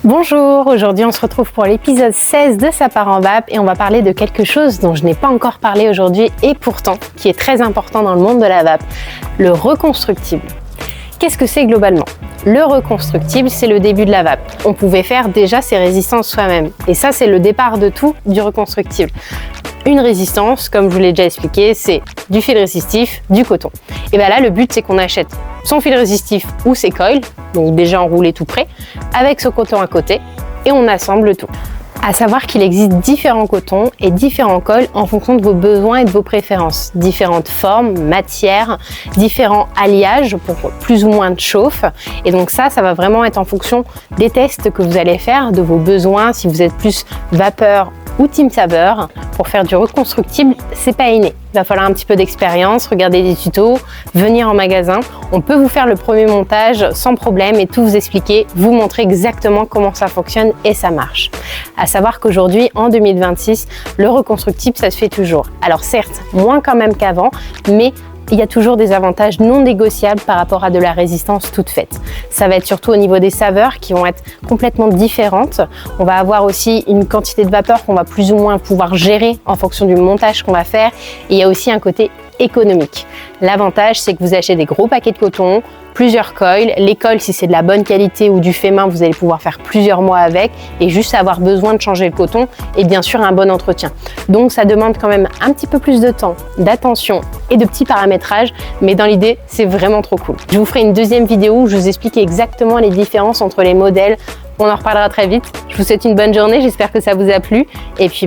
Bonjour, aujourd'hui on se retrouve pour l'épisode 16 de Ça part en vape et on va parler de quelque chose dont je n'ai pas encore parlé aujourd'hui et pourtant qui est très important dans le monde de la vape, le reconstructible. Qu'est-ce que c'est globalement ? Le reconstructible, c'est le début de la vape. On pouvait faire déjà ses résistances soi-même et ça c'est le départ de tout du reconstructible. Une résistance, comme je vous l'ai déjà expliqué, c'est du fil résistif, du coton. Et bien là, le but, c'est qu'on achète son fil résistif ou ses coils, donc déjà enroulés tout près, avec ce coton à côté, et on assemble le tout. À savoir qu'il existe différents cotons et différents coils en fonction de vos besoins et de vos préférences. Différentes formes, matières, différents alliages pour plus ou moins de chauffe. Et donc ça va vraiment être en fonction des tests que vous allez faire, de vos besoins, si vous êtes plus vapeur ou team saveur. Pour faire du reconstructible, c'est pas inné. Il va falloir un petit peu d'expérience, regarder des tutos, venir en magasin. On peut vous faire le premier montage sans problème et tout vous expliquer, vous montrer exactement comment ça fonctionne et ça marche. À savoir qu'aujourd'hui, en 2026, le reconstructible, ça se fait toujours. Alors certes, moins quand même qu'avant, mais il y a toujours des avantages non négociables par rapport à de la résistance toute faite. Ça va être surtout au niveau des saveurs qui vont être complètement différentes. On va avoir aussi une quantité de vapeur qu'on va plus ou moins pouvoir gérer en fonction du montage qu'on va faire. Et il y a aussi un côté économique. L'avantage, c'est que vous achetez des gros paquets de coton, plusieurs coils. Les coils, si c'est de la bonne qualité ou du fait main, vous allez pouvoir faire plusieurs mois avec et juste avoir besoin de changer le coton et bien sûr un bon entretien. Donc ça demande quand même un petit peu plus de temps, d'attention et de petits paramétrages, mais dans l'idée, c'est vraiment trop cool. Je vous ferai une deuxième vidéo où je vous explique exactement les différences entre les modèles. On en reparlera très vite. Je vous souhaite une bonne journée, j'espère que ça vous a plu et puis